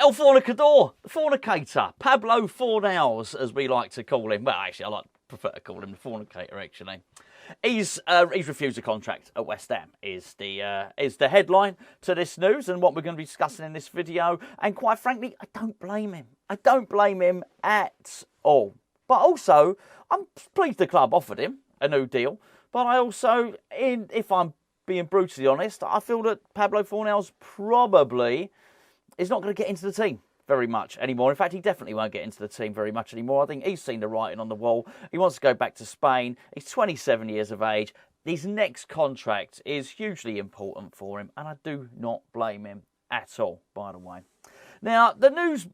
El Fornicador, the fornicator, Pablo Fornals, as we like to call him. Well, actually, prefer to call him the fornicator, actually. He's refused a contract at West Ham, is the headline to this news and what we're going to be discussing in this video. And quite frankly, I don't blame him. I don't blame him at all. But also, I'm pleased the club offered him a new deal. But I also, if I'm being brutally honest, I feel that Pablo Fornals probably is not going to get into the team very much anymore. In fact, he definitely won't get into the team very much anymore. I think he's seen the writing on the wall. He wants to go back to Spain. He's 27 years of age. His next contract is hugely important for him, and I do not blame him at all, by the way. Now, the news,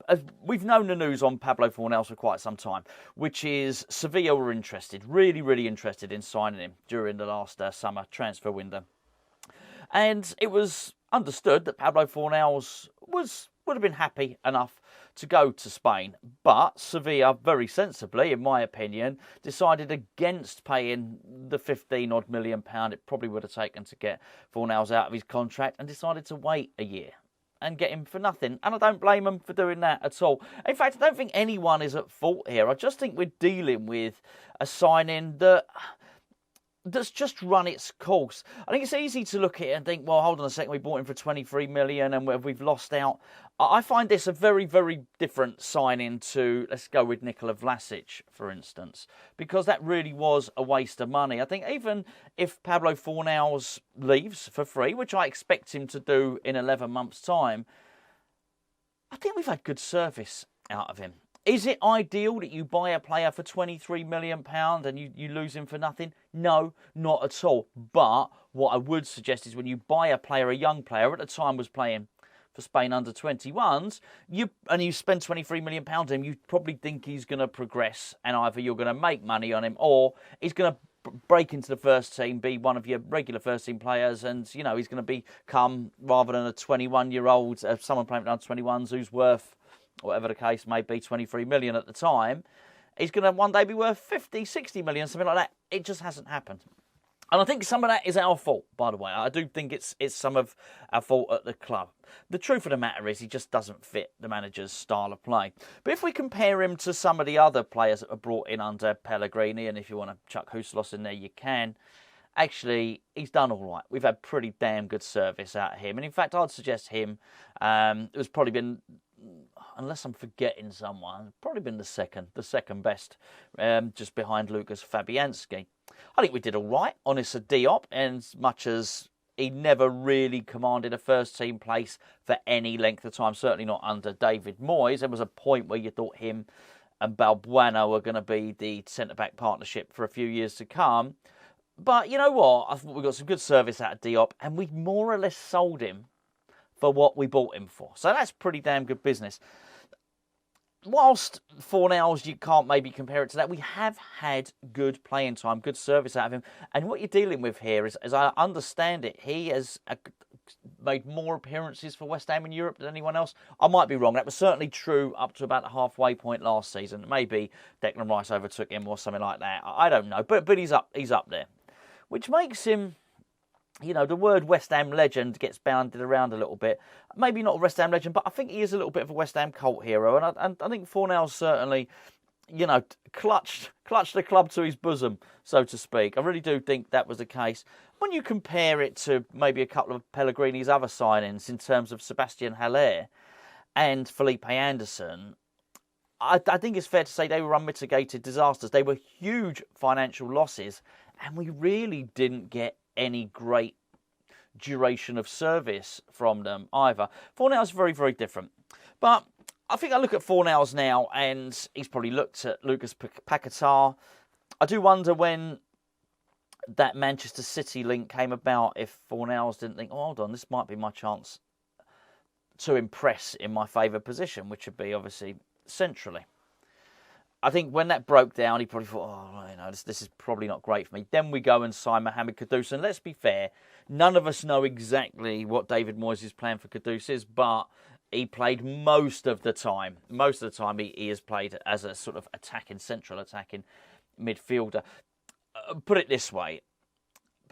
we've known the news on Pablo Fornals for quite some time, which is Sevilla were interested, really, really interested in signing him during the last summer transfer window. And it was understood that Pablo Fornals would have been happy enough to go to Spain. But Sevilla, very sensibly, in my opinion, decided against paying the 15-odd million it probably would have taken to get Fornals out of his contract and decided to wait a year and get him for nothing. And I don't blame them for doing that at all. In fact, I don't think anyone is at fault here. I just think we're dealing with a signing that's just run its course. I think it's easy to look at it and think, well, hold on a second, we bought him for 23 million and we've lost out. I find this a very, very different signing to, let's go with Nikola Vlasic, for instance, because that really was a waste of money. I think even if Pablo Fornals leaves for free, which I expect him to do in 11 months' time, I think we've had good service out of him. Is it ideal that you buy a player for £23 million and you lose him for nothing? No, not at all. But what I would suggest is when you buy a player, a young player, at the time was playing for Spain under 21s, and you spend £23 million on him, you probably think he's going to progress and either you're going to make money on him or he's going to break into the first team, be one of your regular first team players, and he's going to become, rather than a 21-year-old, someone playing under 21s who's worth, whatever the case may be, 23 million at the time, he's going to one day be worth 50, 60 million, something like that. It just hasn't happened. And I think some of that is our fault, by the way. I do think it's some of our fault at the club. The truth of the matter is he just doesn't fit the manager's style of play. But if we compare him to some of the other players that were brought in under Pellegrini, and if you want to chuck Huselos in there, you can. Actually, he's done all right. We've had pretty damn good service out of him. And in fact, I'd suggest him, it was probably been, unless I'm forgetting someone, probably been the second best, just behind Lucas Fabianski. I think we did all right on Issa Diop, and as much as he never really commanded a first-team place for any length of time, certainly not under David Moyes. There was a point where you thought him and Balbuena were going to be the centre-back partnership for a few years to come. But you know what? I thought we got some good service out of Diop, and we more or less sold him for what we bought him for. So that's pretty damn good business. Whilst Fornals, you can't maybe compare it to that, we have had good playing time, good service out of him. And what you're dealing with here is, as I understand it, he has made more appearances for West Ham in Europe than anyone else. I might be wrong. That was certainly true up to about the halfway point last season. Maybe Declan Rice overtook him or something like that. I don't know. But he's up there, which makes him, the word West Ham legend gets bounded around a little bit. Maybe not a West Ham legend, but I think he is a little bit of a West Ham cult hero. And I think Fornals certainly, clutched the club to his bosom, so to speak. I really do think that was the case. When you compare it to maybe a couple of Pellegrini's other signings in terms of Sebastian Haller and Felipe Anderson, I think it's fair to say they were unmitigated disasters. They were huge financial losses, and we really didn't get any great duration of service from them either. Fornals is very, very different. But I think I look at Fornals now, and he's probably looked at Lucas Paquetá. I do wonder when that Manchester City link came about, if Fornals didn't think, hold on, this might be my chance to impress in my favoured position, which would be obviously centrally. I think when that broke down, he probably thought, this is probably not great for me. Then we go and sign Mohamed Kudus. And let's be fair, none of us know exactly what David Moyes' plan for Kudus is, but he played most of the time. Most of the time he has played as a sort of central attacking midfielder. Put it this way,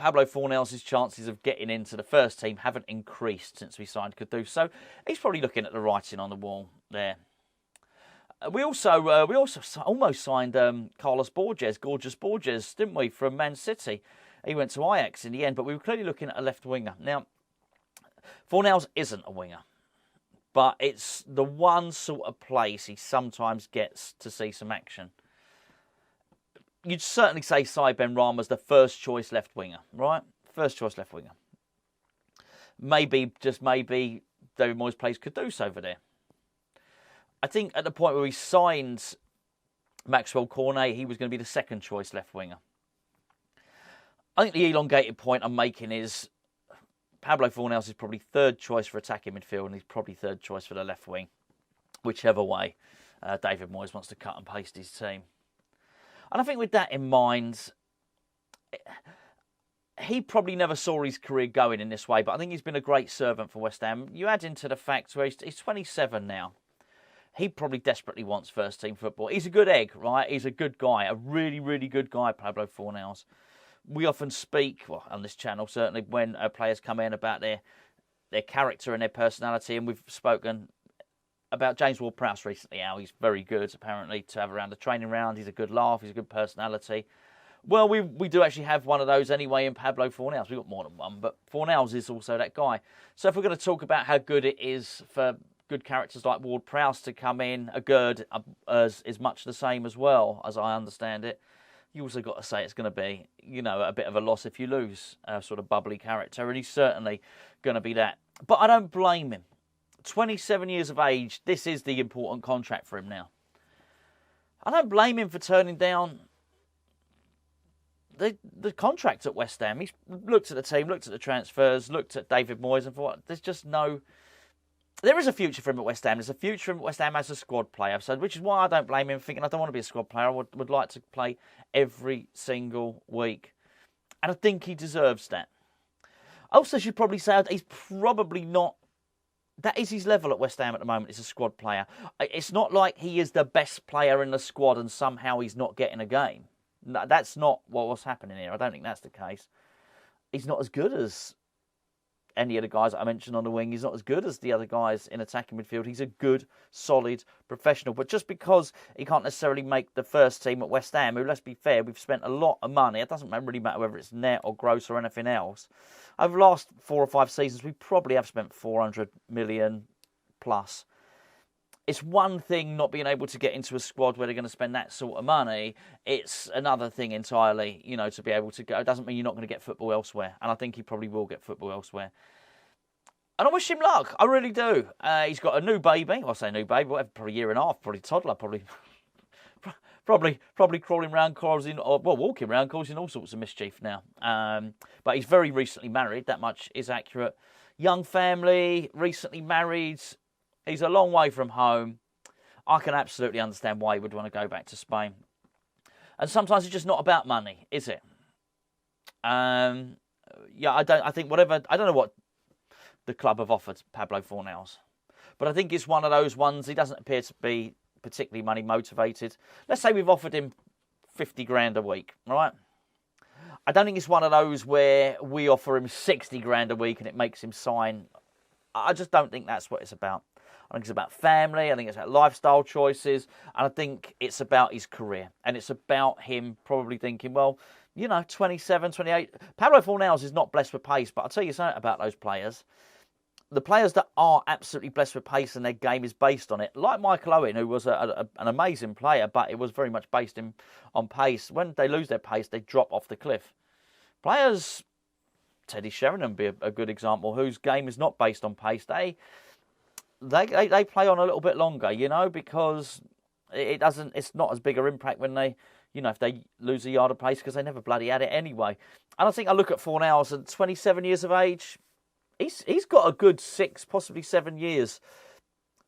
Pablo Fornals' chances of getting into the first team haven't increased since we signed Kadu, so he's probably looking at the writing on the wall there. We also almost signed Carlos Borges, Gorgeous Borges, didn't we, from Man City? He went to Ajax in the end, but we were clearly looking at a left winger. Now, Fornals isn't a winger, but it's the one sort of place he sometimes gets to see some action. You'd certainly say Saïd Benrahma's the first choice left winger, right? First choice left winger. Maybe, just maybe, David Moyes plays Kudus over there. I think at the point where he signed Maxwell Cornet, he was going to be the second choice left winger. I think the elongated point I'm making is Pablo Fornals is probably third choice for attacking midfield, and he's probably third choice for the left wing, whichever way David Moyes wants to cut and paste his team. And I think with that in mind, he probably never saw his career going in this way, but I think he's been a great servant for West Ham. You add into the fact where he's 27 now. He probably desperately wants first team football. He's a good egg, right? He's a good guy, a really, really good guy, Pablo Fornals. We often speak, well, on this channel certainly, when players come in about their character and their personality, and we've spoken about James Ward-Prowse recently, how he's very good, apparently, to have around the training round. He's a good laugh, he's a good personality. Well, we do actually have one of those anyway in Pablo Fornals. We've got more than one, but Fornals is also that guy. So if we're going to talk about how good it is for good characters like Ward-Prowse to come in, a Gerd is much the same as well, as I understand it. You also got to say it's going to be, a bit of a loss if you lose a sort of bubbly character, and he's certainly going to be that. But I don't blame him. 27 years of age, this is the important contract for him now. I don't blame him for turning down the contract at West Ham. He's looked at the team, looked at the transfers, looked at David Moyes and thought, there is a future for him at West Ham. There's a future for him at West Ham as a squad player, so which is why I don't blame him thinking I don't want to be a squad player. I would like to play every single week. And I think he deserves that. I also should probably say he's probably not. That is his level at West Ham at the moment. He's a squad player. It's not like he is the best player in the squad and somehow he's not getting a game. No, that's not what's happening here. I don't think that's the case. He's not as good as any of the guys that I mentioned on the wing. He's not as good as the other guys in attacking midfield. He's a good, solid professional. But just because he can't necessarily make the first team at West Ham, who, let's be fair, we've spent a lot of money. It doesn't really matter whether it's net or gross or anything else. Over the last 4 or 5 seasons, we probably have spent 400 million plus. It's one thing not being able to get into a squad where they're going to spend that sort of money. It's another thing entirely, to be able to go. It doesn't mean you're not going to get football elsewhere. And I think he probably will get football elsewhere. And I wish him luck. I really do. He's got a new baby. Well, I say new baby, whatever, probably a year and a half, probably toddler, probably crawling around, walking around, causing all sorts of mischief now. But he's very recently married. That much is accurate. Young family, recently married. He's a long way from home. I can absolutely understand why he would want to go back to Spain. And sometimes it's just not about money, is it? I don't know what the club have offered Pablo Fornals, but I think it's one of those ones. He doesn't appear to be particularly money motivated. Let's say we've offered him 50 grand a week, right? I don't think it's one of those where we offer him 60 grand a week and it makes him sign. I just don't think that's what it's about. I think it's about family, I think it's about lifestyle choices, and I think it's about his career. And it's about him probably thinking, 27, 28. Pablo Fornals is not blessed with pace, but I'll tell you something about those players. The players that are absolutely blessed with pace and their game is based on it, like Michael Owen, who was an amazing player, but it was very much based on pace. When they lose their pace, they drop off the cliff. Players, Teddy Sheringham would be a good example, whose game is not based on pace. They play on a little bit longer, because it's not as big an impact when they, if they lose a yard of pace, because they never bloody had it anyway. And I think I look at Fornals at 27 years of age. He's got a good 6, possibly 7 years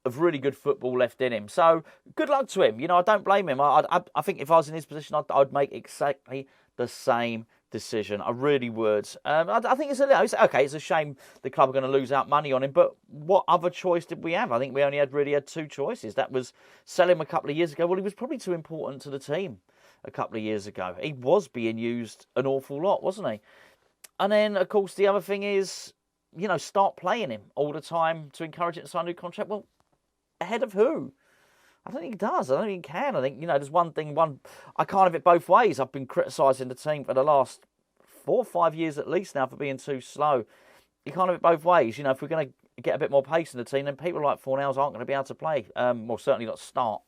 of really good football left in him. So good luck to him. I don't blame him. I think if I was in his position, I'd make exactly the same decision. I really would. I think it's a shame the club are going to lose out money on him, but what other choice did we have? I think we only really had 2 choices. That was sell him a couple of years ago. Well, he was probably too important to the team a couple of years ago. He was being used an awful lot, wasn't he? And then, of course, the other thing is, start playing him all the time to encourage him to sign a new contract. Well, ahead of who? I don't think he does. I don't think he can. I think, there's one thing, I can't have it both ways. I've been criticising the team for the last 4 or 5 years at least now for being too slow. You can't have it both ways. If we're going to get a bit more pace in the team, then people like Fornals aren't going to be able to play. Well, certainly not start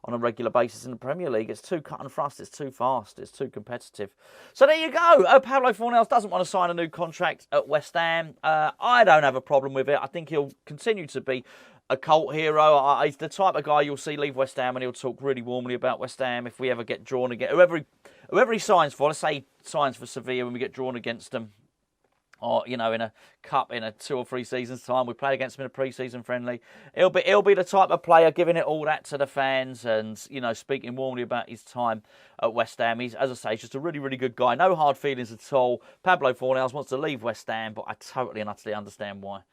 on a regular basis in the Premier League. It's too cut and thrust, it's too fast, it's too competitive. So there you go. Pablo Fornals doesn't want to sign a new contract at West Ham. I don't have a problem with it. I think he'll continue to be a cult hero. He's the type of guy you'll see leave West Ham and he'll talk really warmly about West Ham if we ever get drawn again. Whoever he signs for, let's say he signs for Sevilla when we get drawn against them, or in a cup in a 2 or 3 seasons time, we play against him in a pre-season friendly. He'll be the type of player giving it all that to the fans and speaking warmly about his time at West Ham. He's, as I say, he's just a really, really good guy. No hard feelings at all. Pablo Fornals wants to leave West Ham, but I totally and utterly understand why.